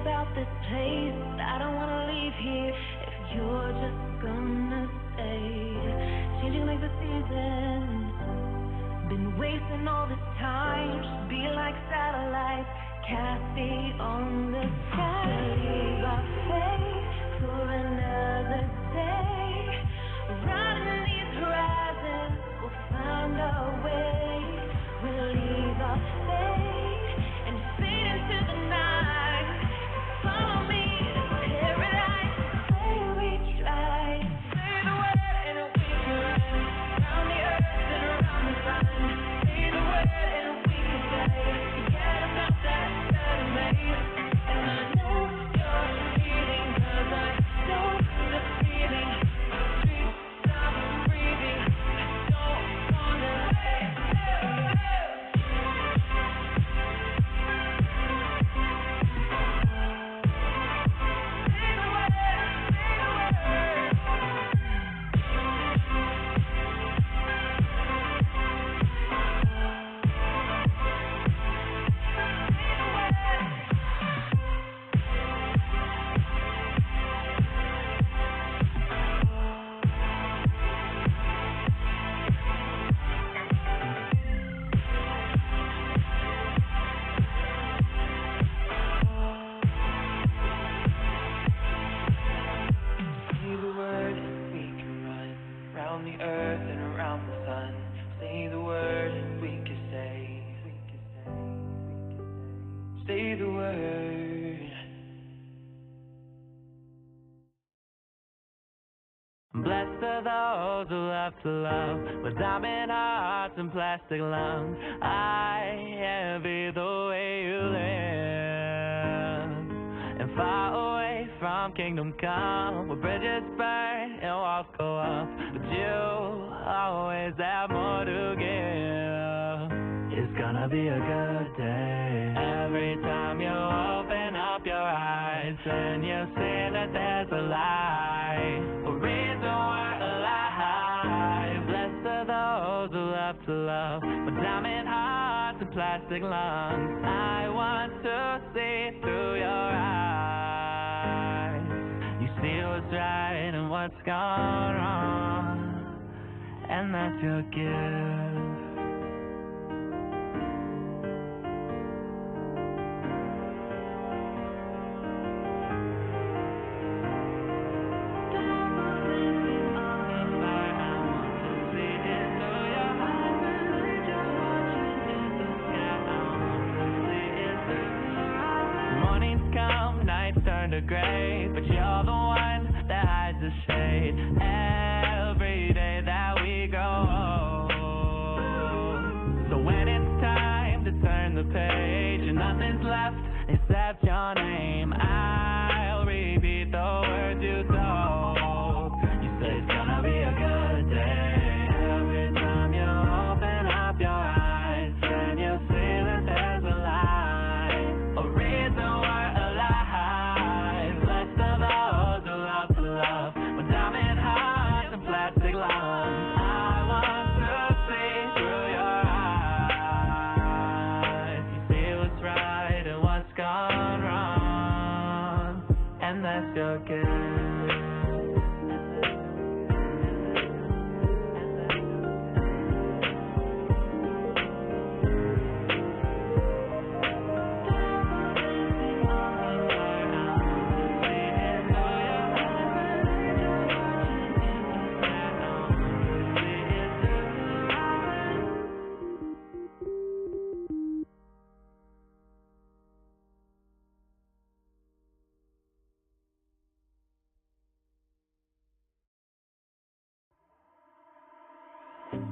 about this place. I don't wanna leave here if you're just gonna stay. Changing like the seasons. Been wasting all this time. Just be like satellites, Kathy on the sky. Leave our faith for another day. Riding these horizons, we'll find our way. We'll leave our faith and fade into the night. Follow me to paradise. Say we try. Say the word and we can run around the earth and around the sun. Say the word and we can say, forget about that better maze. And I know you're leaving 'cause I know the feeling. Please stop breathing. Don't wanna Blessed are those who love to love with diamond hearts and plastic lungs. I envy the way you live. And far away from kingdom come, where bridges burn and walls go up, but you always have more to give. It's gonna be a good day. Every time you open up your eyes and you see that there's a light, a reason we're alive. Blessed are those who love to love with diamond hearts and plastic lungs. I want to see through your eyes. You see what's right and what's gone wrong, and that's your gift. Turn to gray, but you're the one that hides the shade. Every day that we grow, so when it's time to turn the page and nothing's left except your name, I'll repeat the words you told. You say it's gonna be a good day. Every time you open up your eyes and you see that there's a light, a reason why.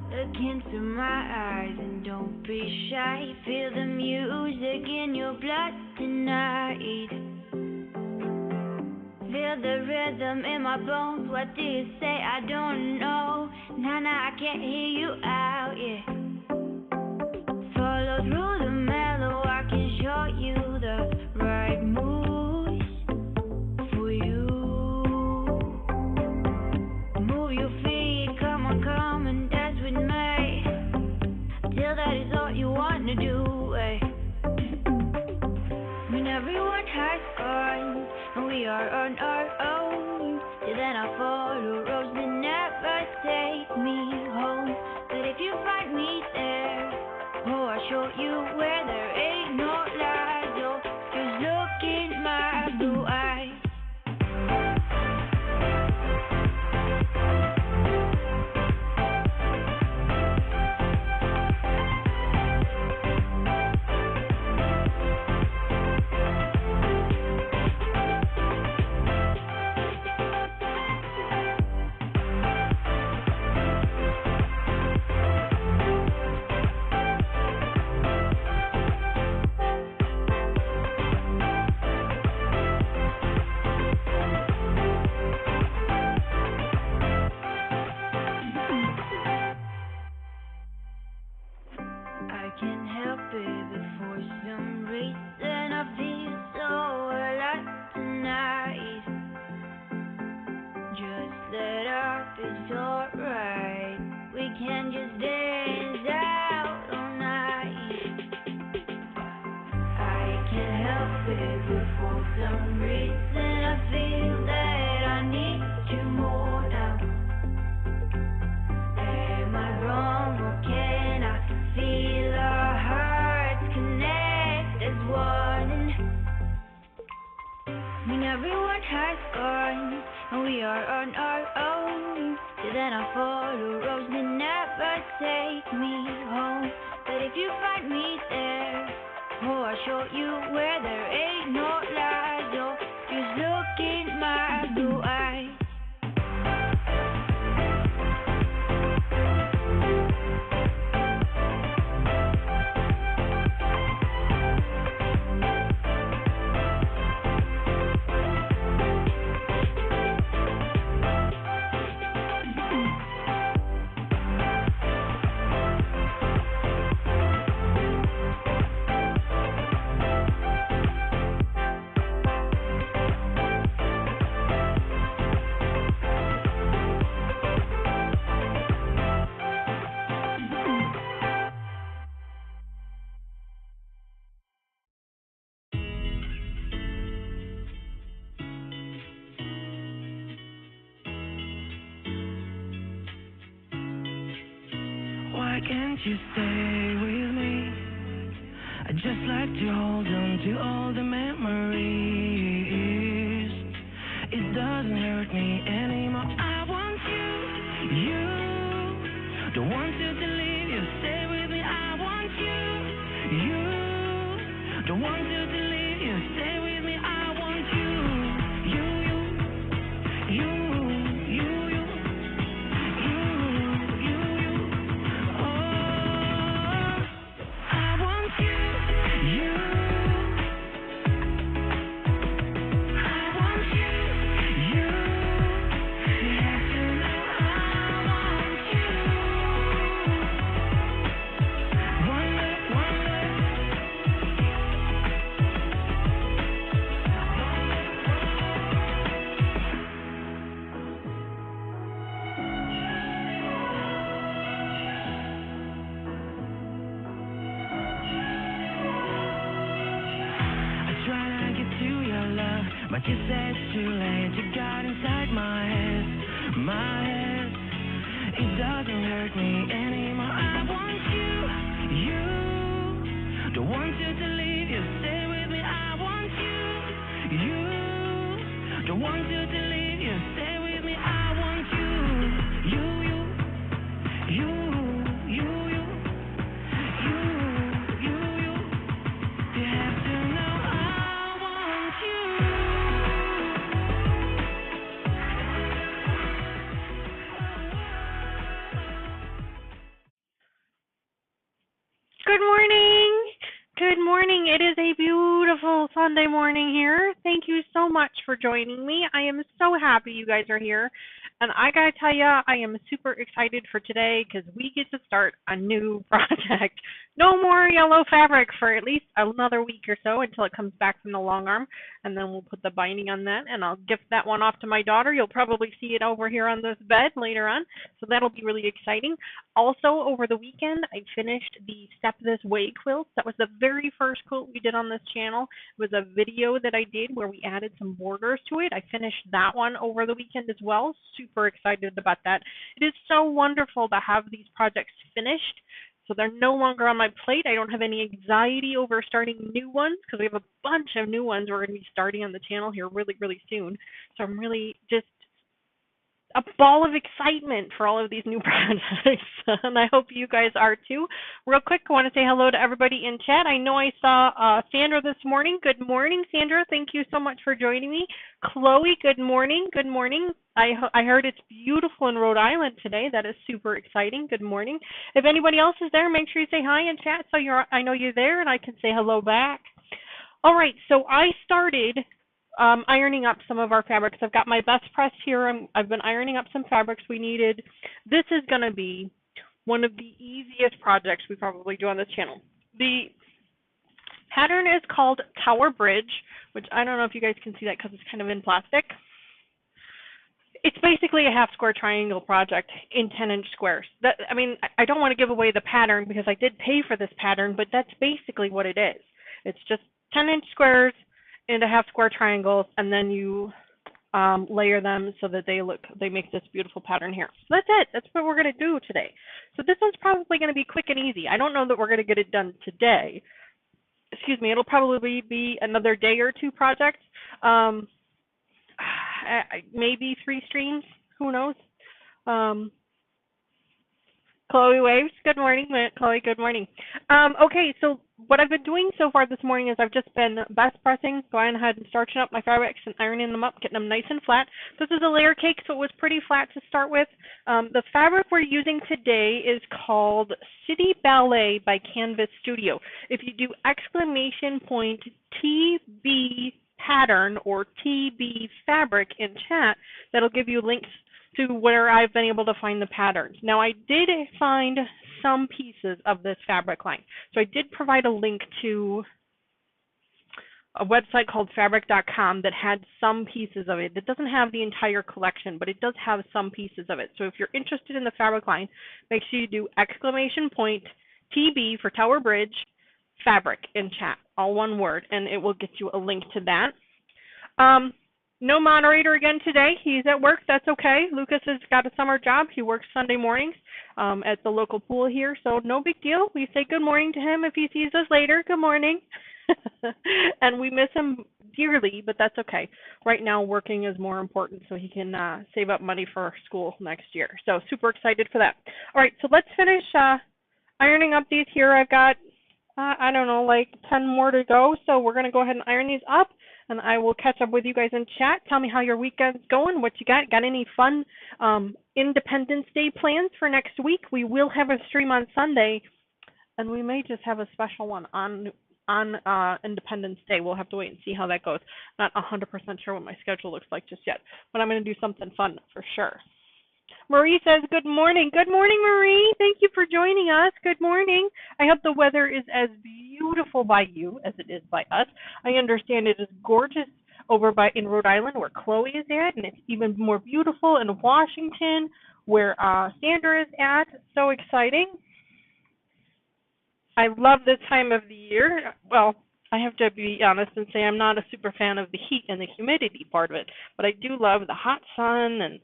Look into my eyes and don't be shy. Feel the music in your blood tonight. Feel the rhythm in my bones. What do you say? I don't know. Nah, I can't hear you out, yeah. Follow through the mellow, I can show you the right moves for you. Move your feet, come and dance with me. Till that is all you want to do, eh? When everyone has scored, we are on our own. Till then I'll follow roads that never take me home. But if you find me there, oh, I'll show you where there ain't no lies. Oh, just look in my blue eyes. I can't help it, but for some reason I feel so alive tonight. Just let up, it's alright. We can just dance out all night. I can't help it, but for some reason I feel that I need you more now. Am I wrong or can I feel our hearts connect as one? When everyone has gone and we are on our own, till then I'll follow roads that never take me home. But if you find me there, oh, I'll show you where there ain't no lies. Oh, just look in my blue eyes. Why can't you stay with me? I just like to hold on to all the memories. It doesn't hurt me anymore. I want you. Don't want you to leave, you stay with me. I want you. Don't want you to leave, you stay with me. I want you. But you said it's too late, you got inside my head. It doesn't hurt me anymore. I want you. Don't want you to leave, you stay with me. I want you. Don't want you to leave, you stay with me. I want you. You have to know I want you. Good morning. Good morning. It is a beautiful Sunday morning here. Thank you so much for joining me. I am so happy you guys are here. And I got to tell you, I am super excited for today because we get to start a new project. No more yellow fabric for at least another week or so until it comes back from the long arm. And then we'll put the binding on that, and I'll gift that one off to my daughter. You'll probably see it over here on this bed later on. So that'll be really exciting. Also, over the weekend, I finished the Step This Way quilt. That was the very very first quilt we did on this channel. It was a video that I did where we added some borders to it. I finished that one over the weekend as well. Super excited about that. It is so wonderful to have these projects finished, so they're no longer on my plate. I don't have any anxiety over starting new ones because we have a bunch of new ones we're going to be starting on the channel here really, really soon. So I'm really just a ball of excitement for all of these new projects, and I hope you guys are too. Real quick, I want to say hello to everybody in chat. I know I saw Sandra this morning. Good morning, Sandra. Thank you so much for joining me. Chloe, good morning. Good morning. I heard it's beautiful in Rhode Island today. That is super exciting. Good morning. If anybody else is there, make sure you say hi in chat so I know you're there and I can say hello back. All right, so I started ironing up some of our fabrics. I've got my best press here. I've been ironing up some fabrics we needed. This is going to be one of the easiest projects we probably do on this channel. The pattern is called Tower Bridge, which I don't know if you guys can see that because it's kind of in plastic. It's basically a half square triangle project in 10-inch squares. I don't want to give away the pattern because I did pay for this pattern, but that's basically what it is. It's just 10-inch squares into half square triangles, and then you layer them so that they make this beautiful pattern here. So that's it. That's what we're going to do today. So this one's probably going to be quick and easy. I don't know that we're going to get it done today. Excuse me. It'll probably be another day or two project. Maybe 3 streams. Who knows? Chloe waves. Good morning, Chloe. Good morning. Okay, so what I've been doing so far this morning is I've just been best pressing, going ahead and starching up my fabrics and ironing them up, getting them nice and flat. This is a layer cake, so it was pretty flat to start with. The fabric we're using today is called City Ballet by Kanvas Studio. If you do !TB pattern or TB fabric in chat, that'll give you links to where I've been able to find the patterns. Now, I did find some pieces of this fabric line. So I did provide a link to a website called fabric.com that had some pieces of it. It doesn't have the entire collection, but it does have some pieces of it. So if you're interested in the fabric line, make sure you do !TB for Tower Bridge fabric in chat, all one word, and it will get you a link to that. No moderator again today. He's at work. That's okay. Lucas has got a summer job. He works Sunday mornings at the local pool here, so no big deal. We say good morning to him if he sees us later. Good morning. And we miss him dearly, but that's okay. Right now, working is more important, so he can save up money for school next year. So super excited for that. All right, so let's finish ironing up these here. I've got, I don't know, like 10 more to go, so we're going to go ahead and iron these up. And I will catch up with you guys in chat. Tell me how your weekend's going, what you got. Got any fun Independence Day plans for next week? We will have a stream on Sunday, and we may just have a special one on Independence Day. We'll have to wait and see how that goes. Not 100% sure what my schedule looks like just yet, but I'm going to do something fun for sure. Marie says, good morning. Good morning, Marie. Thank you for joining us. Good morning. I hope the weather is as beautiful by you as it is by us. I understand it is gorgeous over in Rhode Island where Chloe is at, and it's even more beautiful in Washington where Sandra is at. So exciting. I love this time of the year. Well, I have to be honest and say I'm not a super fan of the heat and the humidity part of it, but I do love the hot sun and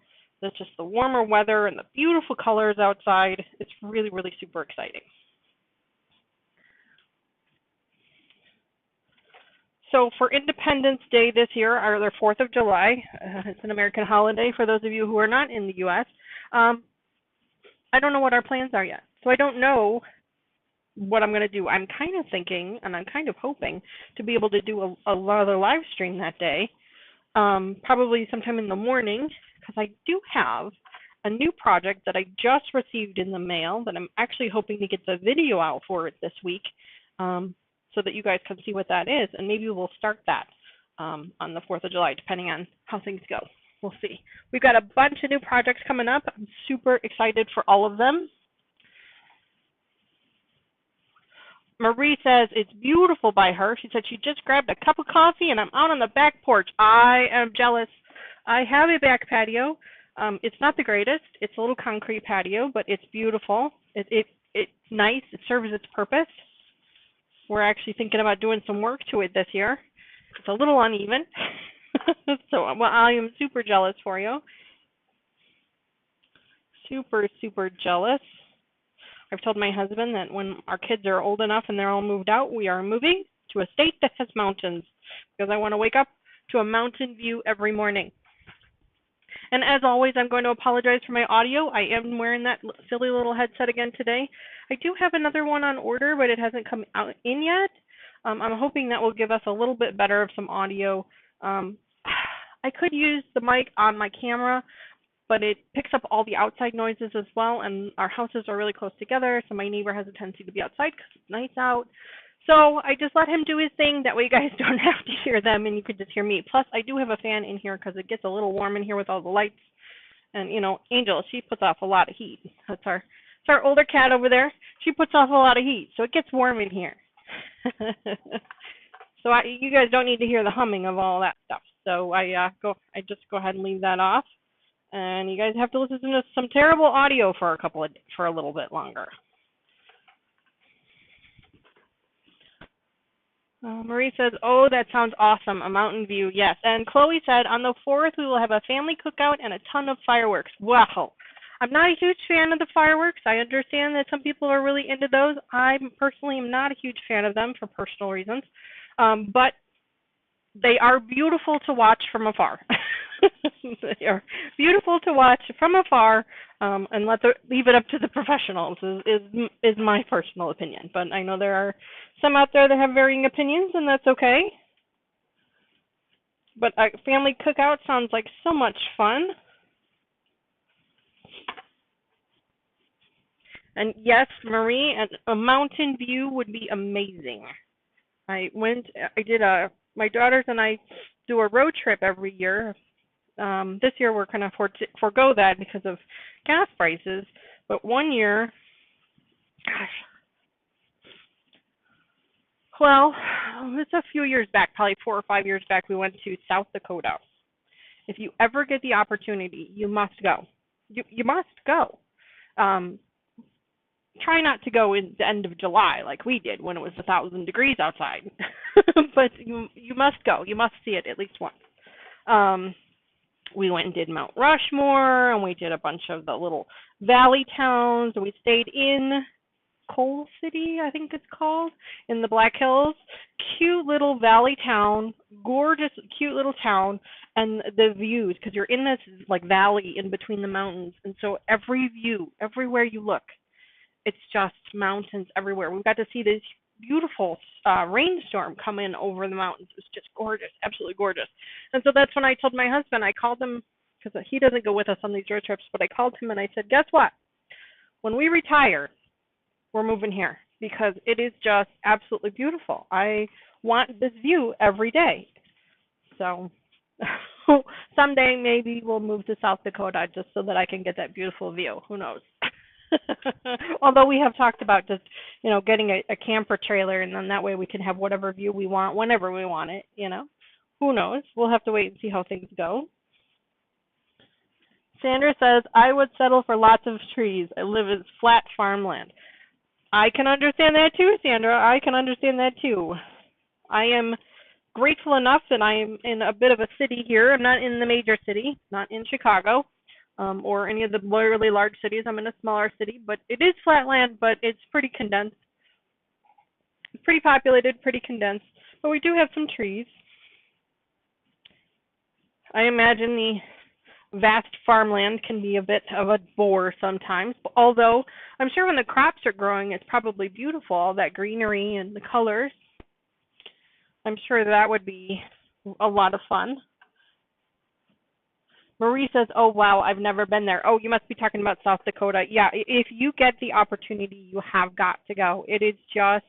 just the warmer weather and the beautiful colors outside. It's really, really super exciting. So for Independence Day this year, or the 4th of July, it's an American holiday for those of you who are not in the U.S., I don't know what our plans are yet. So I don't know what I'm going to do. I'm kind of thinking, and I'm kind of hoping, to be able to do another live stream that day, probably sometime in the morning, because I do have a new project that I just received in the mail that I'm actually hoping to get the video out for it this week so that you guys can see what that is, and maybe we'll start that on the 4th of July, depending on how things go. We'll see. We've got a bunch of new projects coming up. I'm super excited for all of them. Marie says it's beautiful by her. She said she just grabbed a cup of coffee and I'm out on the back porch. I am jealous. I have a back patio. It's not the greatest. It's a little concrete patio, but it's beautiful. It's nice. It serves its purpose. we're actually thinking about doing some work to it this year. It's a little uneven. So well, I am super jealous for you. Super, super jealous. I've told my husband that when our kids are old enough and they're all moved out, we are moving to a state that has mountains because I want to wake up to a mountain view every morning. And as always, I'm going to apologize for my audio. I am wearing that silly little headset again today. I do have another one on order, but it hasn't come out in yet. I'm hoping that will give us a little bit better of some audio. I could use the mic on my camera, but it picks up all the outside noises as well, and our houses are really close together, so my neighbor has a tendency to be outside because it's nice out. So I just let him do his thing. That way you guys don't have to hear them, and you can just hear me. Plus, I do have a fan in here because it gets a little warm in here with all the lights. And, you know, Angel, she puts off a lot of heat. That's our older cat over there. She puts off a lot of heat, so it gets warm in here. So you guys don't need to hear the humming of all that stuff. So I just go ahead and leave that off. And you guys have to listen to some terrible audio for a little bit longer. Marie says, oh, that sounds awesome, a mountain view, yes. And Chloe said, on the 4th, we will have a family cookout and a ton of fireworks. Wow. I'm not a huge fan of the fireworks. I understand that some people are really into those. I personally am not a huge fan of them for personal reasons. But they are beautiful to watch from afar. They are beautiful to watch from afar, and leave it up to the professionals is my personal opinion. But I know there are some out there that have varying opinions, and that's okay. But a family cookout sounds like so much fun. And yes, Marie, a mountain view would be amazing. My daughters and I do a road trip every year. This year we're going to forego that because of gas prices. But one year, it's a few years back, probably 4 or 5 years back, we went to South Dakota. If you ever get the opportunity, you must go. You must go. Try not to go in the end of July like we did when it was 1,000 degrees outside. But you must go. You must see it at least once. We went and did Mount Rushmore, and we did a bunch of the little valley towns. We stayed in Coal City, I think it's called, in the Black Hills. Cute little valley town, gorgeous, cute little town, and the views, because you're in this like valley in between the mountains, and so every view, everywhere you look, it's just mountains everywhere. We got to see this beautiful rainstorm come in over the mountains. It was just gorgeous, absolutely gorgeous. And so that's when I told my husband, I called him, because he doesn't go with us on these road trips, but I called him and I said, guess what? When we retire, we're moving here because it is just absolutely beautiful. I want this view every day. So someday maybe we'll move to South Dakota just so that I can get that beautiful view. Who knows? Although we have talked about just, getting a camper trailer, and then that way we can have whatever view we want whenever we want it, Who knows? We'll have to wait and see how things go. Sandra says, I would settle for lots of trees. I live in flat farmland. I can understand that too, Sandra. I can understand that too. I am grateful enough that I am in a bit of a city here. I'm not in the major city, not in Chicago. Or any of the really large cities. I'm in a smaller city, but it is flat land, but it's pretty condensed. It's pretty populated, pretty condensed, but we do have some trees. I imagine the vast farmland can be a bit of a bore sometimes, although I'm sure when the crops are growing, it's probably beautiful, all that greenery and the colors. I'm sure that would be a lot of fun. Marie says, oh, wow, I've never been there. Oh, you must be talking about South Dakota. Yeah, if you get the opportunity, you have got to go. It is just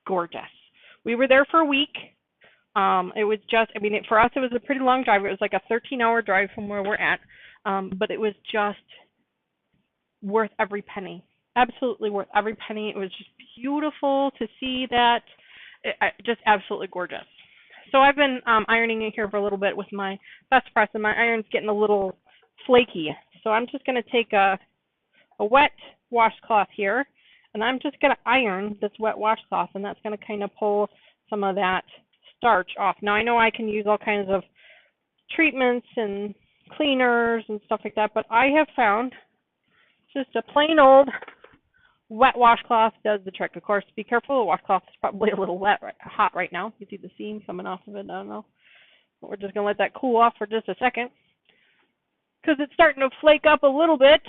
gorgeous. We were there for a week. It was just, for us, it was a pretty long drive. It was like a 13-hour drive from where we're at. But it was just worth every penny. Absolutely worth every penny. It was just beautiful to see that. Just absolutely gorgeous. So I've been ironing in here for a little bit with my best press, and my iron's getting a little flaky. So I'm just going to take a wet washcloth here, And I'm just going to iron this wet washcloth, and that's going to kind of pull some of that starch off. Now, I know I can use all kinds of treatments and cleaners and stuff like that, but I have found just a plain old wet washcloth does the trick. Of course, be careful. The washcloth is probably a little hot right now. You see the steam coming off of it. I don't know. But we're just going to let that cool off for just a second because it's starting to flake up a little bit.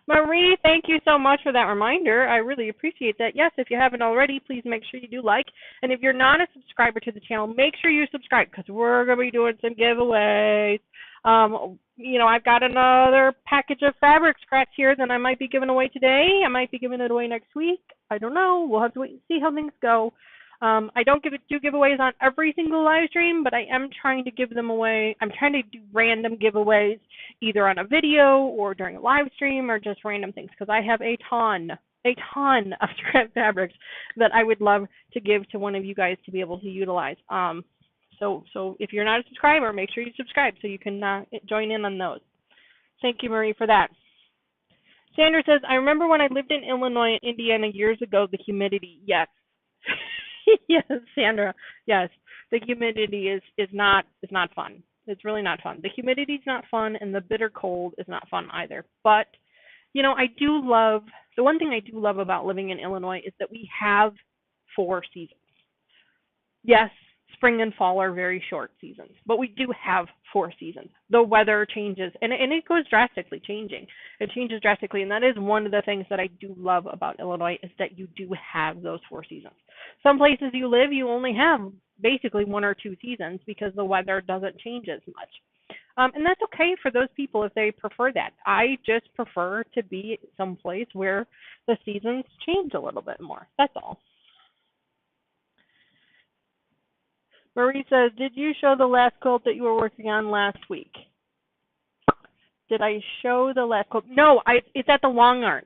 Marie, thank you so much for that reminder. I really appreciate that. Yes, if you haven't already, please make sure you do like. And if you're not a subscriber to the channel, make sure you subscribe because we're going to be doing some giveaways. I've got another package of fabric scraps here that I might be giving away today. I might be giving it away next week. I don't know. We'll have to wait and see how things go. I don't do giveaways on every single live stream, but I am trying to give them away. I'm trying to do random giveaways either on a video or during a live stream or just random things because I have a ton of scrap fabrics that I would love to give to one of you guys to be able to utilize. So if you're not a subscriber, make sure you subscribe so you can join in on those. Thank you, Marie, for that. Sandra says, I remember when I lived in Illinois and Indiana years ago, the humidity. Yes. Yes, Sandra. Yes, the humidity is not fun. It's really not fun. The humidity is not fun, and the bitter cold is not fun either. But the one thing I do love about living in Illinois is that we have 4 seasons. Yes, spring and fall are very short seasons, but we do have 4 seasons. The weather changes, and it goes drastically changing. It changes drastically, and that is one of the things that I do love about Illinois is that you do have those 4 seasons. Some places you live, you only have basically 1 or 2 seasons because the weather doesn't change as much. And that's okay for those people if they prefer that. I just prefer to be someplace where the seasons change a little bit more. That's all. Marie says, did you show the last quilt that you were working on last week? Did I show the last quilt? No, it's at the long arm.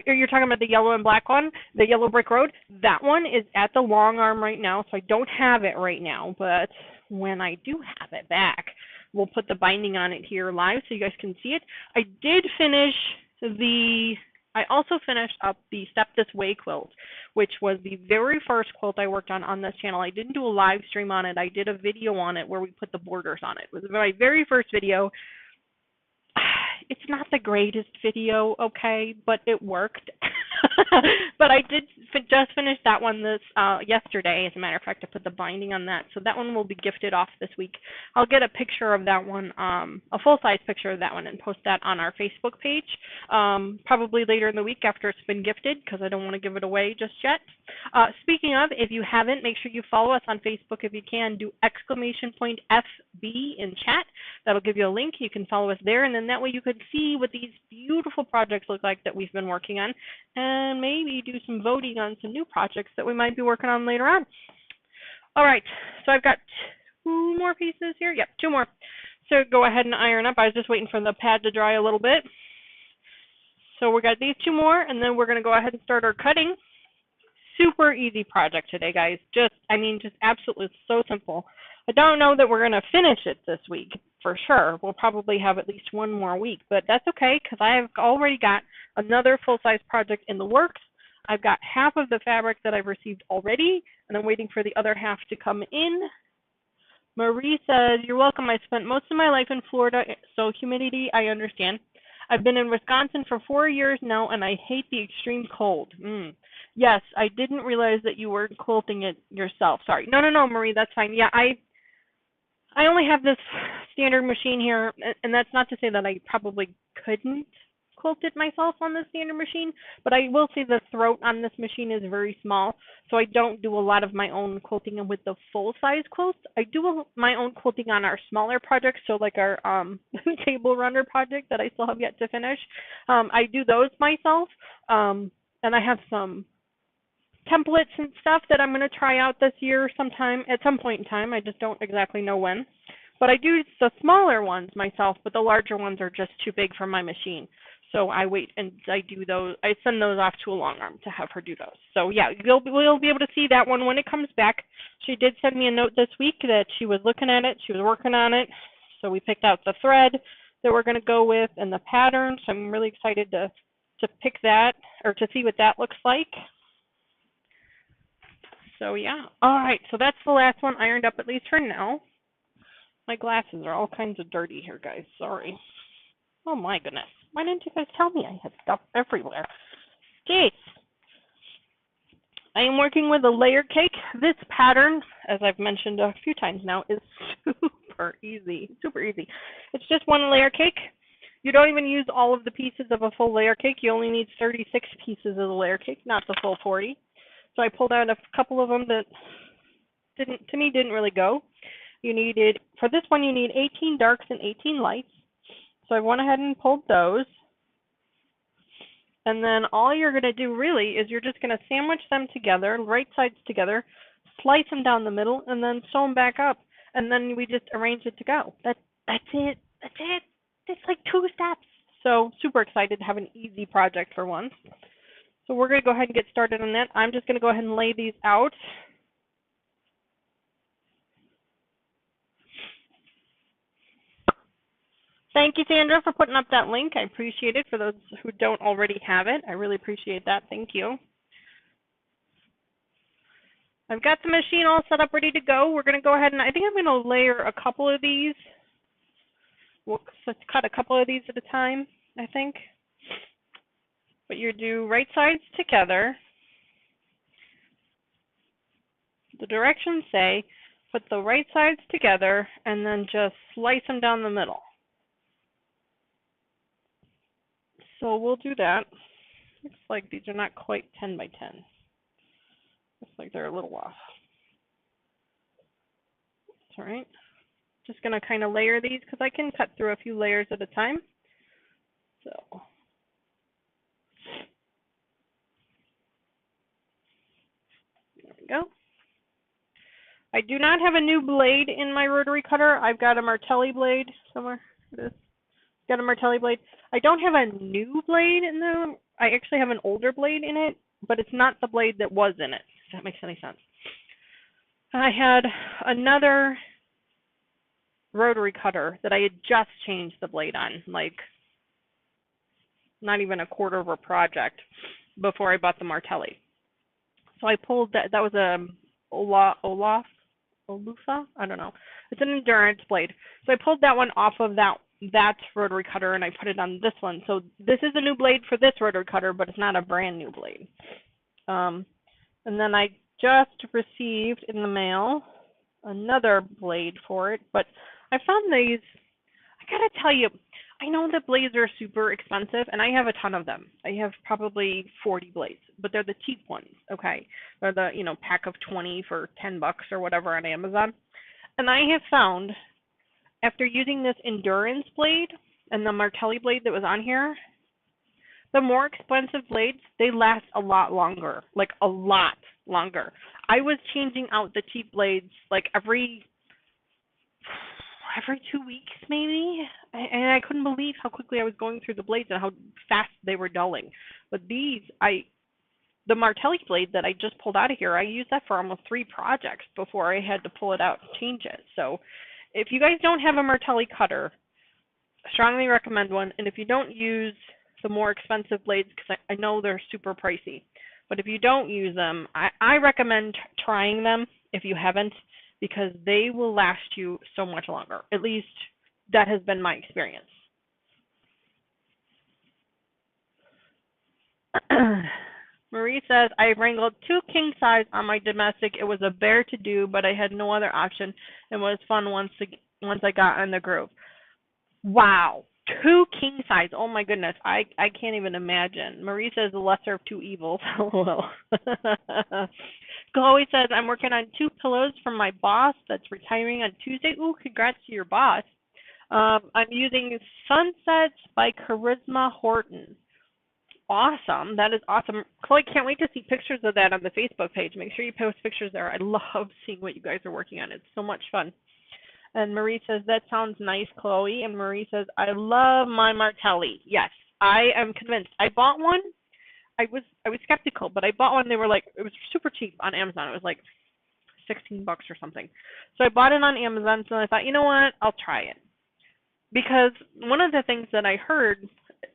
You're talking about the yellow and black one, the yellow brick road? That one is at the long arm right now, so I don't have it right now. But when I do have it back, we'll put the binding on it here live so you guys can see it. I also finished up the Step This Way quilt, which was the very first quilt I worked on this channel. I didn't do a live stream on it. I did a video on it where we put the borders on it. It was my very first video. It's not the greatest video, okay, but it worked. But I did just finish that one yesterday. As a matter of fact, I put the binding on that. So that one will be gifted off this week. I'll get a picture of that one, a full-size picture of that one, and post that on our Facebook page, probably later in the week after it's been gifted because I don't want to give it away just yet. Speaking of, if you haven't, make sure you follow us on Facebook if you can. Do !FB in chat. That'll give you a link. You can follow us there, and then that way you could see what these beautiful projects look like that we've been working on, and maybe do some voting on some new projects that we might be working on later on. All right, so I've got 2 more pieces here. Yep, 2 more. So go ahead and iron up. I was just waiting for the pad to dry a little bit. So we got these 2 more, and then we're going to go ahead and start our cutting. Super easy project today, guys. Just absolutely so simple. I don't know that we're going to finish it this week for sure. We'll probably have at least 1 more week, but that's okay because I've already got another full-size project in the works. I've got half of the fabric that I've received already, and I'm waiting for the other half to come in. Marie says, you're welcome. I spent most of my life in Florida, so humidity, I understand. I've been in Wisconsin for 4 years now, and I hate the extreme cold. Yes, I didn't realize that you were quilting it yourself. Sorry. No, Marie, that's fine. Yeah, I only have this standard machine here, and that's not to say that I probably couldn't quilt it myself on the standard machine, but I will say the throat on this machine is very small, so I don't do a lot of my own quilting with the full-size quilts. I do my own quilting on our smaller projects, so like our table runner project that I still have yet to finish. I do those myself, and I have some templates and stuff that I'm going to try out this year at some point in time. I just don't exactly know when. But I do the smaller ones myself, but the larger ones are just too big for my machine. So I wait and I do those. I send those off to a long arm to have her do those. So yeah, we'll be able to see that one when it comes back. She did send me a note this week that she was looking at it. She was working on it. So we picked out the thread that we're going to go with and the pattern. So I'm really excited to to pick that or to see what that looks like. So yeah. All right, so that's the last one ironed up, at least for now. My glasses are all kinds of dirty here, guys. Sorry. Oh my goodness. Why didn't you guys tell me I had stuff everywhere? Jeez. I am working with a layer cake. This pattern, as I've mentioned a few times now, is super easy. Super easy. It's just one layer cake. You don't even use all of the pieces of a full layer cake. You only need 36 pieces of the layer cake, not the full 40. So I pulled out a couple of them that didn't really go. For this one, you need 18 darks and 18 lights. So I went ahead and pulled those. And then all you're going to do really is you're just going to sandwich them together, right sides together, slice them down the middle, and then sew them back up. And then we just arrange it to go. That's it. That's it. It's like 2 steps. So super excited to have an easy project for once. So we're going to go ahead and get started on that. I'm just going to go ahead and lay these out. Thank you, Sandra, for putting up that link. I appreciate it. For those who don't already have it, I really appreciate that. Thank you. I've got the machine all set up, ready to go. We're going to go ahead and I think I'm going to layer a couple of these. Let's cut a couple of these at a time, I think. But you do right sides together. The directions say put the right sides together and then just slice them down the middle. So we'll do that. Looks like these are not quite 10 by 10. Looks like they're a little off. That's all right. Just going to kind of layer these because I can cut through a few layers at a time. So there we go. I do not have a new blade in my rotary cutter. I've got a Martelli blade somewhere. It is. Got a Martelli blade. I don't have a new blade in the. I actually have an older blade in it, but it's not the blade that was in it. If that makes any sense. I had another rotary cutter that I had just changed the blade on, like not even a quarter of a project before I bought the Martelli. So I pulled that. That was a Olufa. I don't know. It's an endurance blade. So I pulled that one off of that rotary cutter and I put it on this one. So this is a new blade for this rotary cutter, but it's not a brand new blade. And then I just received in the mail another blade for it, but I found these. I gotta tell you, I know that blades are super expensive, and I have a ton of them. I have probably 40 blades, but they're the cheap ones. Okay, they're the pack of 20 for $10 or whatever on Amazon. And I have found, after using this endurance blade and the Martelli blade that was on here, the more expensive blades, they last a lot longer, like a lot longer. I was changing out the cheap blades like every 2 weeks maybe, and I couldn't believe how quickly I was going through the blades and how fast they were dulling. But the Martelli blade that I just pulled out of here, I used that for almost 3 projects before I had to pull it out and change it. So if you guys don't have a Martelli cutter, I strongly recommend one. And if you don't use the more expensive blades, because I know they're super pricey, but if you don't use them, I recommend trying them if you haven't, because they will last you so much longer. At least that has been my experience. Marie says, I wrangled 2 king size on my domestic. It was a bear to do, but I had no other option and was fun once I got in the groove. Wow. 2 king size. Oh my goodness. I can't even imagine. Marie says the lesser of 2 evils. LOL. Chloe says, I'm working on 2 pillows from my boss that's retiring on Tuesday. Ooh, congrats to your boss. I'm using Sunsets by Charisma Horton. Awesome. That is awesome. Chloe, can't wait to see pictures of that on the Facebook page. Make sure you post pictures there. I love seeing what you guys are working on. It's so much fun. And Marie says, that sounds nice, Chloe. And Marie says, I love my Martelli. Yes, I am convinced. I bought one. I was skeptical, but I bought one. They were like, it was super cheap on Amazon. It was like $16 or something. So I bought it on Amazon. So I thought, you know what? I'll try it. Because one of the things that I heard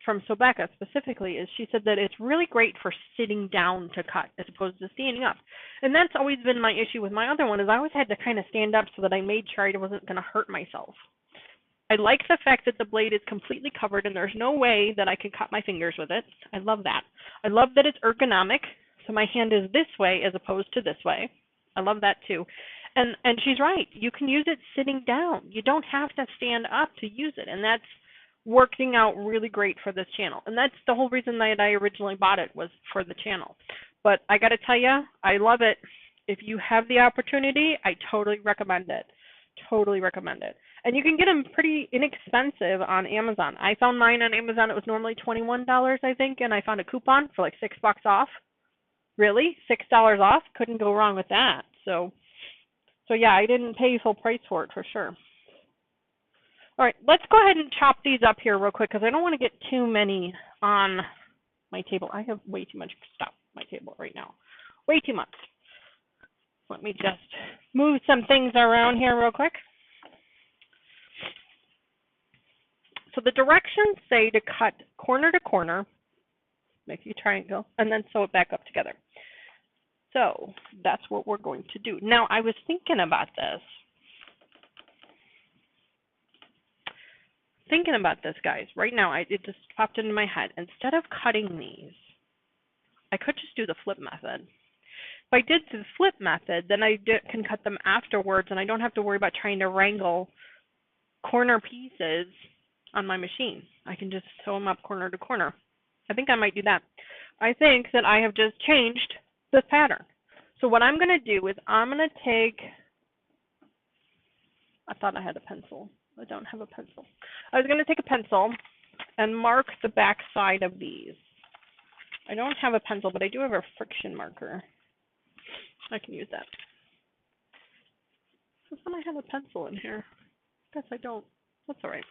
from Sobeka specifically is she said that it's really great for sitting down to cut as opposed to standing up. And that's always been my issue with my other one is I always had to kind of stand up so that I made sure I wasn't going to hurt myself. I like the fact that the blade is completely covered and there's no way that I can cut my fingers with it. I love that. I love that it's ergonomic, so my hand is this way as opposed to this way. I love that too. And she's right. You can use it sitting down. You don't have to stand up to use it, and that's working out really great for this channel. And that's the whole reason that I originally bought it was for the channel. But I got to tell you, I love it. If you have the opportunity, I totally recommend it. Totally recommend it. And you can get them pretty inexpensive on Amazon. I found mine on Amazon. It was normally $21, I think, and I found a coupon for like $6 off. Really? $6 off? Couldn't go wrong with that. So yeah, I didn't pay full price for it for sure. All right, let's go ahead and chop these up here real quick because I don't want to get too many on my table. I have way too much stuff on my table right now. Way too much. Let me just move some things around here real quick. So the directions say to cut corner to corner, make a triangle, and then sew it back up together. So that's what we're going to do. Now, I was thinking about this. Guys. Right now, it just popped into my head. Instead of cutting these, I could just do the flip method. If I did the flip method, then I can cut them afterwards, and I don't have to worry about trying to wrangle corner pieces on my machine. I can just sew them up corner to corner. I think I might do that. I think that I have just changed this pattern. So what I'm going to do is I'm going to take, I thought I had a pencil. I don't have a pencil. I was going to take a pencil and mark the back side of these. I don't have a pencil, but I do have a friction marker. I can use that. I thought I had a pencil in here. Guess I don't. That's all right.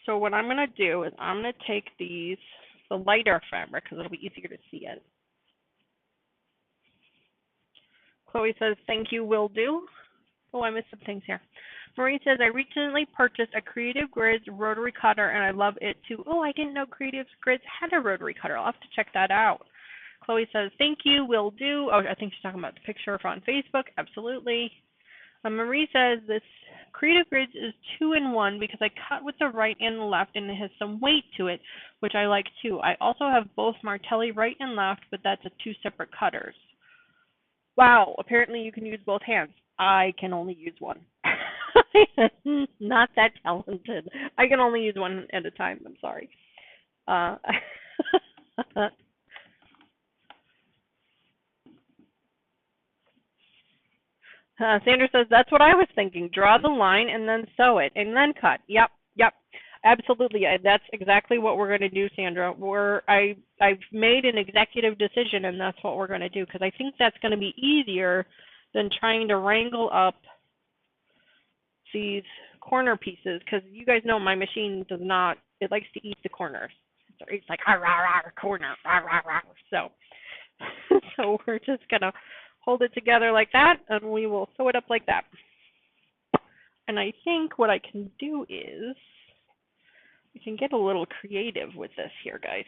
So what I'm going to do is I'm going to take these, the lighter fabric, because it'll be easier to see it. Chloe says, thank you, will do. Oh, I missed some things here. Marie says, I recently purchased a Creative Grids rotary cutter, and I love it too. Oh, I didn't know Creative Grids had a rotary cutter. I'll have to check that out. Chloe says, thank you, will do. Oh, I think she's talking about the picture on Facebook. Absolutely. Marie says, this Creative Grids is 2-in-1 because I cut with the right and the left, and it has some weight to it, which I like too. I also have both Martelli right and left, but that's 2 separate cutters. Wow, apparently you can use both hands. I can only use one. Not that talented. I can only use one at a time. I'm sorry. Sandra says, that's what I was thinking. Draw the line and then sew it and then cut. Yep. Absolutely. That's exactly what we're going to do, Sandra. I've made an executive decision, and that's what we're going to do because I think that's going to be easier than trying to wrangle up these corner pieces because you guys know my machine does not, it likes to eat the corners. It's like, rah, rah, rah, corner, rah, rah, rah. So we're just going to hold it together like that, and we will sew it up like that. And I think what I can do is we can get a little creative with this here, guys.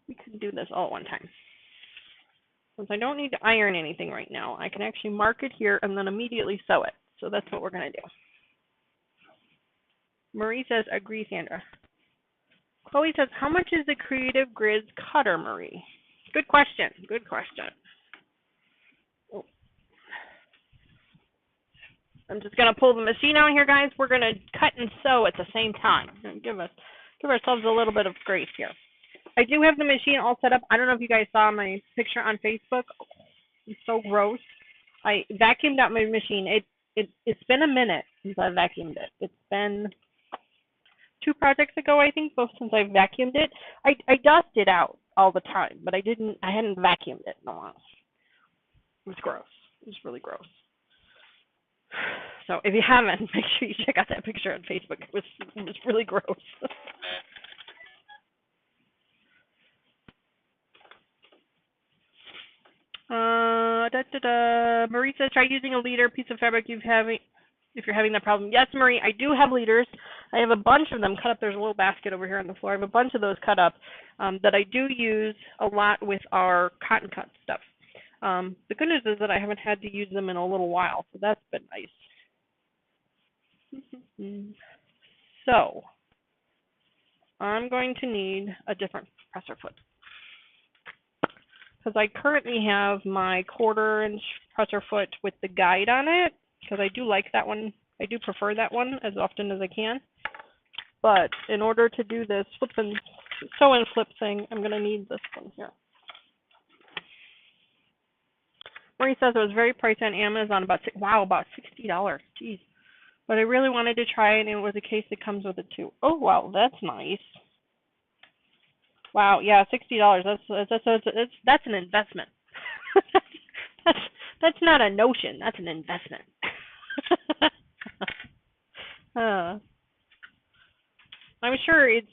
We can do this all at one time. Since I don't need to iron anything right now, I can actually mark it here and then immediately sew it. So that's what we're going to do. Marie says, agree, Sandra. Chloe says, how much is the Creative Grids cutter, Marie? Good question. Good question. Oh. I'm just going to pull the machine out here, guys. We're going to cut and sew at the same time. Give ourselves a little bit of grace here. I do have the machine all set up. I don't know if you guys saw my picture on Facebook. It's so gross. I vacuumed out my machine. It's been a minute since I vacuumed it. It's been 2 projects ago, I think, both since I vacuumed it. I dust it out all the time, but I hadn't vacuumed it in a while. It was gross. It was really gross. So if you haven't, make sure you check out that picture on Facebook. It was really gross. Marie says, try using a leader piece of fabric you've having. if you're having that problem. Yes, Marie, I do have leaders. I have a bunch of them cut up. There's a little basket over here on the floor. I have a bunch of those cut up that I do use a lot with our cotton cut stuff. The good news is that I haven't had to use them in a little while, so that's been nice. So I'm going to need a different presser foot because I currently have my 1/4" presser foot with the guide on it because I do like that one. I do prefer that one as often as I can. But in order to do this sew and flip thing, I'm going to need this one here. Marie says it was very pricey on Amazon, about $60. Jeez. But I really wanted to try it, and it was a case that comes with it too. Oh wow, that's nice. Wow, yeah, $60. That's an investment. that's not a notion. That's an investment. I'm sure it's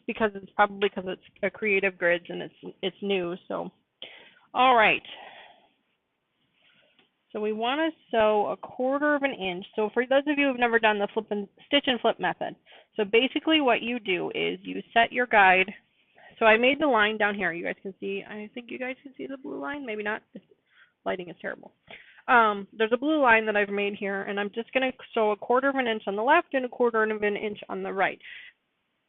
probably because it's a Creative Grids and it's new. So, all right. So we want to sew a 1/4 inch. So for those of you who've never done the stitch and flip method, so basically what you do is you set your guide. So I made the line down here. You guys can see. I think you guys can see the blue line. Maybe not. This lighting is terrible. There's a blue line that I've made here, and I'm just going to sew a 1/4 inch on the left and a 1/4 inch on the right.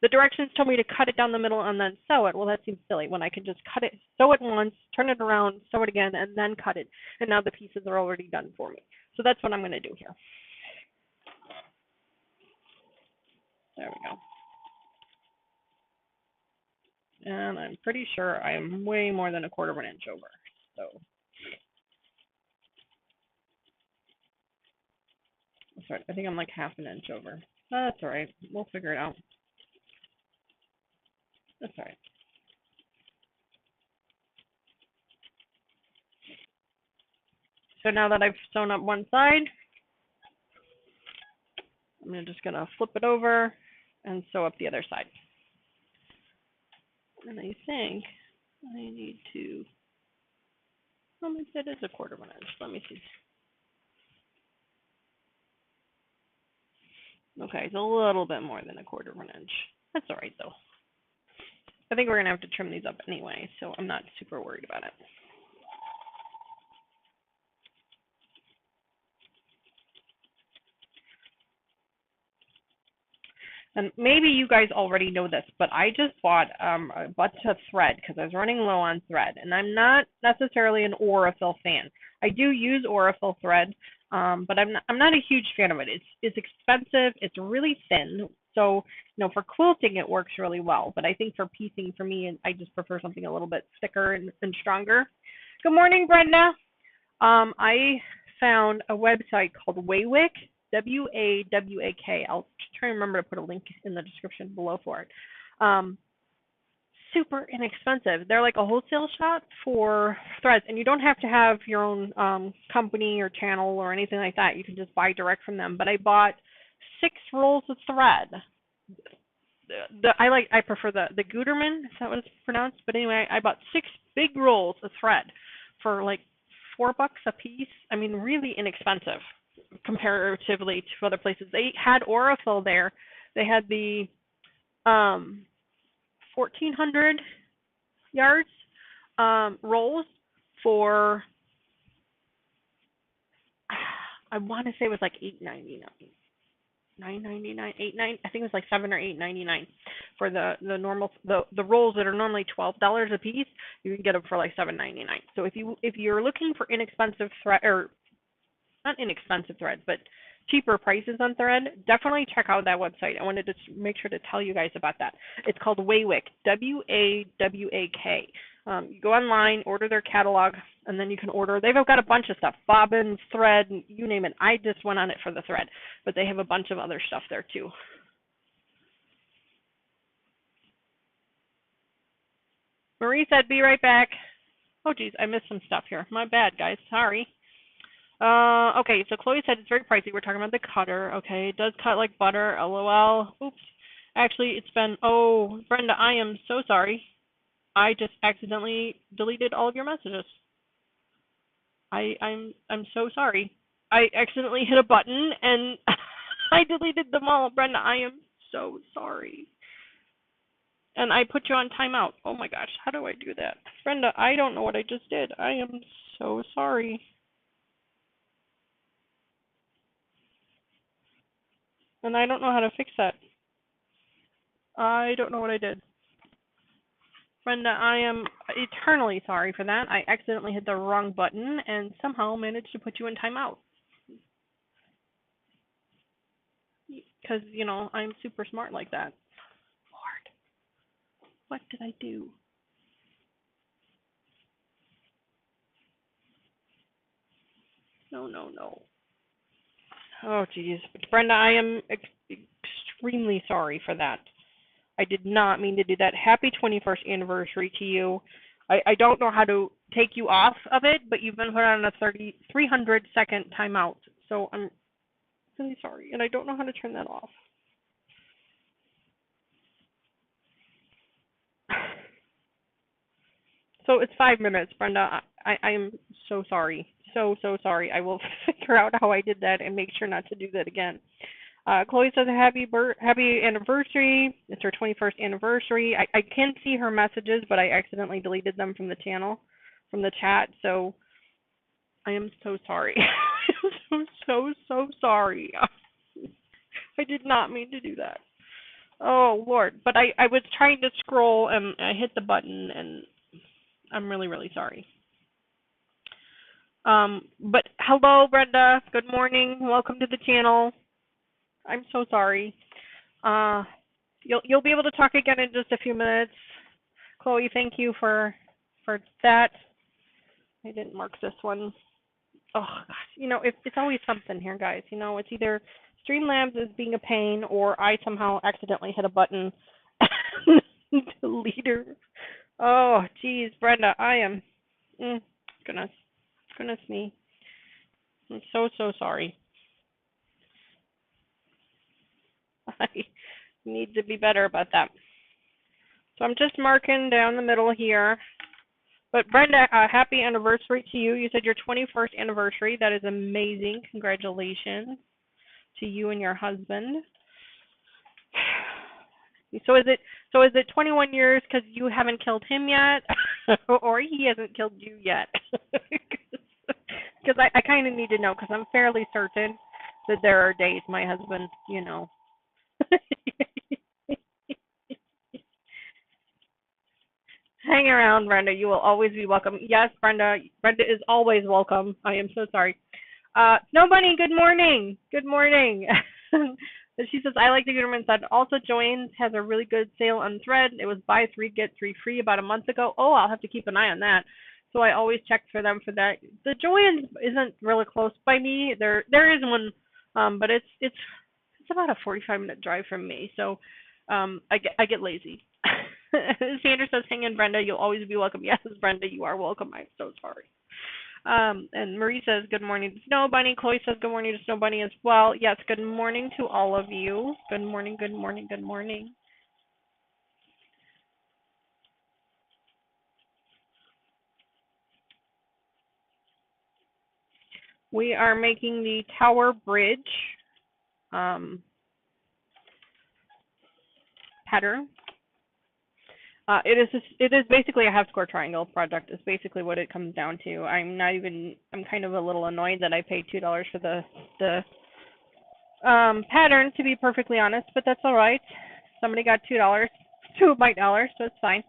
The directions told me to cut it down the middle and then sew it. Well, that seems silly when I can just cut it, sew it once, turn it around, sew it again, and then cut it. And now the pieces are already done for me. So that's what I'm going to do here. There we go. And I'm pretty sure I am way more than a 1/4 inch over. So, sorry, I think I'm like 1/2 inch over. That's all right. We'll figure it out. That's all right. So now that I've sewn up one side, I'm just going to flip it over and sew up the other side. And I think I need to, well, maybe that is a 1/4 inch. Let me see. Okay, it's a little bit more than a 1/4 inch. That's all right, though. I think we're going to have to trim these up anyway, so I'm not super worried about it. And maybe you guys already know this, but I just bought a bunch of thread because I was running low on thread, and I'm not necessarily an Aurifil fan. I do use Aurifil thread, but I'm not a huge fan of it. It's expensive. It's really thin, so for quilting it works really well. But I think for piecing, for me, I just prefer something a little bit thicker and stronger. Good morning, Brenda. I found a website called Waywick. WAWAK. I'll try and remember to put a link in the description below for it. Super inexpensive. They're like a wholesale shop for threads, and you don't have to have your own company or channel or anything like that. You can just buy direct from them. But I bought 6 rolls of thread. I prefer the Gutermann, is that what it's pronounced? But anyway, I bought 6 big rolls of thread for like $4 a piece. I mean, really inexpensive comparatively to other places. They had Aurifil there. They had the 1,400 yards rolls for, I want to say it was like $8.99. $9.99, I think it was like $7 or $8.99 for the normal the rolls that are normally $12 a piece. You can get them for like $7.99. So if you're looking for inexpensive thread, or not inexpensive thread, but cheaper prices on thread, definitely check out that website. I wanted to make sure to tell you guys about that. It's called Waywick, WAWAK. You go online, order their catalog, and then you can order. They've got a bunch of stuff, bobbins, thread, you name it. I just went on it for the thread, but they have a bunch of other stuff there too. Marie said, be right back. Oh, geez, I missed some stuff here. My bad, guys. Sorry. Okay, so Chloe said it's very pricey. We're talking about the cutter. Okay, it does cut like butter. LOL. Oops. Actually, it's been, oh, Brenda, I am so sorry. I just accidentally deleted all of your messages. I'm so sorry. I accidentally hit a button and I deleted them all, Brenda. I am so sorry. And I put you on timeout. Oh my gosh, how do I do that? Brenda, I don't know what I just did. I am so sorry. And I don't know how to fix that. I don't know what I did. Brenda, I am eternally sorry for that. I accidentally hit the wrong button and somehow managed to put you in timeout. Because, I'm super smart like that. Lord, what did I do? No, no, no. Oh, geez. Brenda, I am extremely sorry for that. I did not mean to do that. Happy 21st anniversary to you. I don't know how to take you off of it, but you've been put on a 300-second timeout. So I'm really sorry, and I don't know how to turn that off. So it's 5 minutes, Brenda. I am so sorry. So sorry. I will figure out how I did that and make sure not to do that again. Chloe says happy anniversary. It's her 21st anniversary. I can see her messages, but I accidentally deleted them from the channel, from the chat. So I am so sorry. I'm so sorry. I did not mean to do that. Oh, Lord. But I was trying to scroll and I hit the button, and I'm really, really sorry. But hello, Brenda. Good morning. Welcome to the channel. I'm so sorry. You'll be able to talk again in just a few minutes. Chloe, thank you for that. I didn't mark this one. Oh gosh, it's always something here, guys. It's either Streamlabs is being a pain, or I somehow accidentally hit a button. Deleter. Oh, geez, Brenda, I am. Goodness me. I'm so sorry. I need to be better about that. So I'm just marking down the middle here. But Brenda, happy anniversary to you. You said your 21st anniversary. That is amazing. Congratulations to you and your husband. So is it 21 years because you haven't killed him yet, or he hasn't killed you yet? Because I kind of need to know, because I'm fairly certain that there are days my husband, Hang around, Brenda. You will always be welcome. Yes, Brenda. Brenda is always welcome. I am so sorry. Snow Bunny, good morning. Good morning. She says, I like the Gooderman said. Also, Joanne's has a really good sale on Thread. It was buy 3, get 3 free about a month ago. Oh, I'll have to keep an eye on that. So I always check for them for that. The Joanne's isn't really close by me. There is one, but it's about a 45-minute drive from me. So I get lazy. Sandra says, hang in, Brenda. You'll always be welcome. Yes, Brenda, you are welcome. I'm so sorry. And Marie says, good morning to Snow Bunny. Chloe says, good morning to Snow Bunny as well. Yes, good morning to all of you. Good morning, good morning, good morning. We are making the Tower Bridge pattern. It is basically a half square triangle project. Is basically what it comes down to. I'm kind of a little annoyed that I paid $2 for the pattern, to be perfectly honest, but that's all right. Somebody got $2, $2 of my dollars, so it's fine.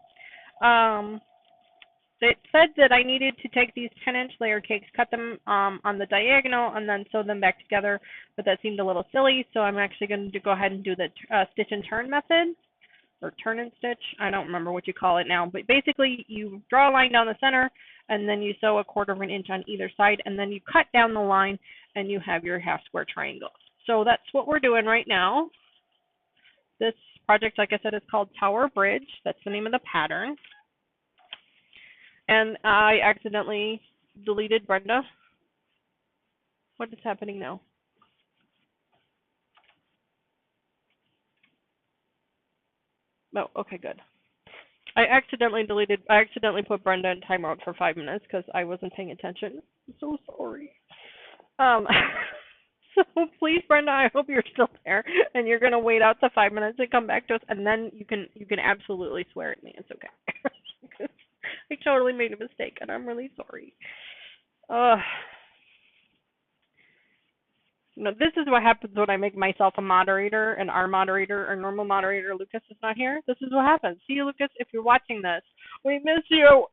It said that I needed to take these 10-inch layer cakes, cut them on the diagonal, and then sew them back together, but that seemed a little silly, so I'm actually going to go ahead and do the stitch and turn method. Or turn and stitch. I don't remember what you call it now, but basically you draw a line down the center and then you sew a 1/4 inch on either side, and then you cut down the line and you have your half square triangle. So that's what we're doing right now. This project, like I said, is called Tower Bridge. That's the name of the pattern. And I accidentally deleted Brenda. What is happening now? Oh, okay, good. I accidentally put Brenda in timeout for 5 minutes because I wasn't paying attention. I'm so sorry. So So please, Brenda, I hope you're still there and you're gonna wait out the 5 minutes and come back to us, and then you can absolutely swear at me. It's okay. I totally made a mistake, and I'm really sorry. Uh, this is what happens when I make myself a moderator, and our moderator, our normal moderator, Lucas, is not here. This is what happens. See you, Lucas, if you're watching this. We miss you.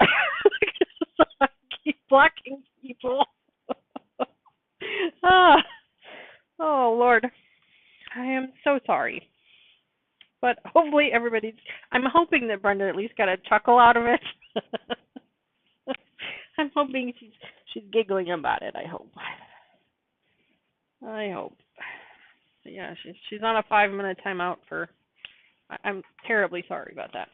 I keep blocking people. Ah, oh, Lord. I am so sorry. But hopefully I'm hoping that Brenda at least got a chuckle out of it. I'm hoping she's giggling about it, I hope. Yeah, she's on a 5 minute timeout for. I'm terribly sorry about that.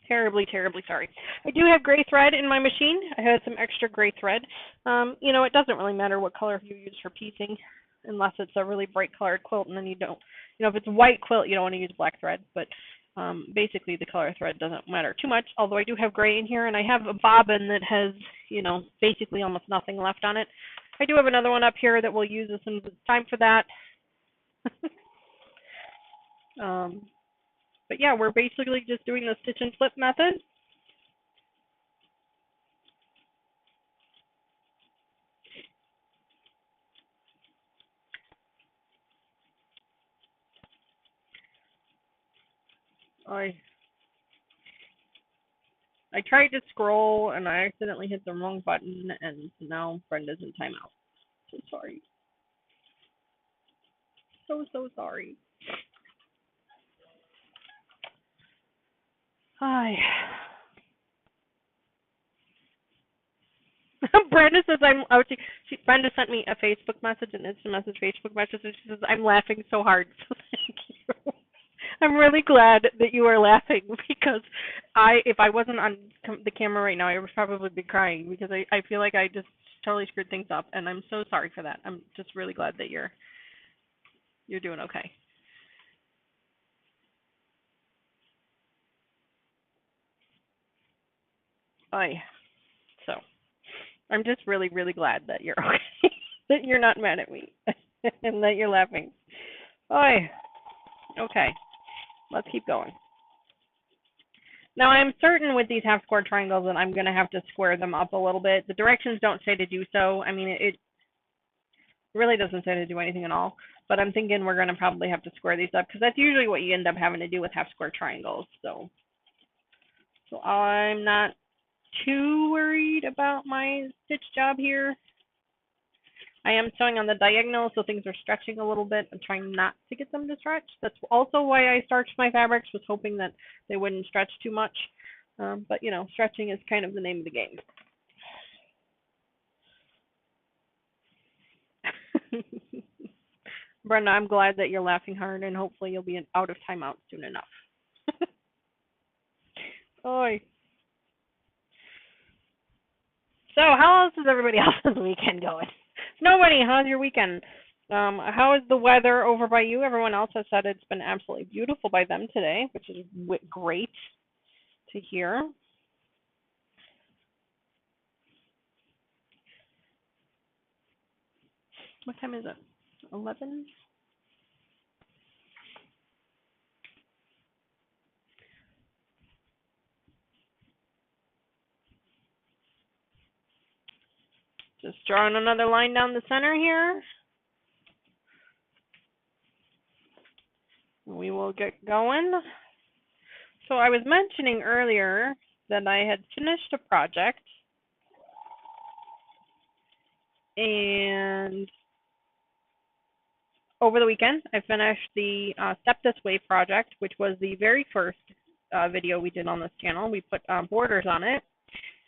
Terribly, terribly sorry. I do have gray thread in my machine. I had some extra gray thread. It doesn't really matter what color you use for piecing, unless it's a really bright colored quilt, and then you don't. If it's white quilt, you don't want to use black thread. But basically, the color thread doesn't matter too much. Although I do have gray in here, and I have a bobbin that has, basically almost nothing left on it. I do have another one up here that we'll use as soon as it's time for that. But yeah, we're basically just doing the stitch and flip method. I tried to scroll and I accidentally hit the wrong button, and now Brenda's in timeout. So sorry. So sorry. Hi. Brenda says Brenda sent me a Facebook message, an instant message Facebook message, and she says, I'm laughing so hard. So thank you. I'm really glad that you are laughing, because if I wasn't on the camera right now, I would probably be crying, because I feel like I just totally screwed things up, and I'm so sorry for that. I'm just really glad that you're doing okay. So I'm just really, really glad that you're okay, that you're not mad at me, and that you're laughing. Okay, let's keep going. Now, I'm certain with these half square triangles that I'm going to have to square them up a little bit. The directions don't say to do so. I mean, it really doesn't say to do anything at all, but I'm thinking we're going to probably have to square these up, because that's usually what you end up having to do with half square triangles. So I'm not too worried about my stitch job here. I am sewing on the diagonal, so things are stretching a little bit. I'm trying not to get them to stretch. That's also why I starched my fabrics, was hoping that they wouldn't stretch too much. But, stretching is kind of the name of the game. Brenda, I'm glad that you're laughing hard, and hopefully you'll be out of timeout soon enough. Oy. So, how else is everybody else's weekend going? Nobody, how's your weekend? How is the weather over by you? Everyone else has said it's been absolutely beautiful by them today, which is great to hear. What time is it? 11? Just drawing another line down the center here. We will get going. So I was mentioning earlier that I had finished a project, and over the weekend I finished the Step This Way project, which was the very first video we did on this channel. We put borders on it.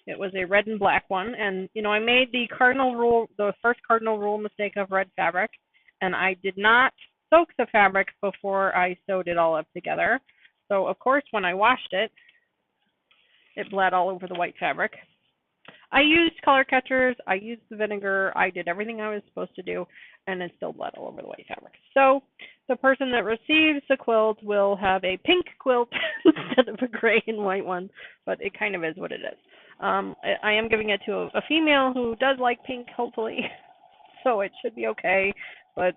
It was a red and black one, and I made the first cardinal rule mistake of red fabric, and I did not soak the fabric before I sewed it all up together. So of course, when I washed it, it bled all over the white fabric. I used color catchers, I used the vinegar, I did everything I was supposed to do, and it still bled all over the white fabric. So the person that receives the quilt will have a pink quilt instead of a gray and white one, but it kind of is what it is. I am giving it to a female who does like pink, hopefully. so it should be okay, but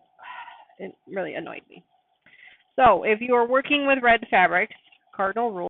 it really annoyed me. So if you are working with red fabrics, cardinal rule.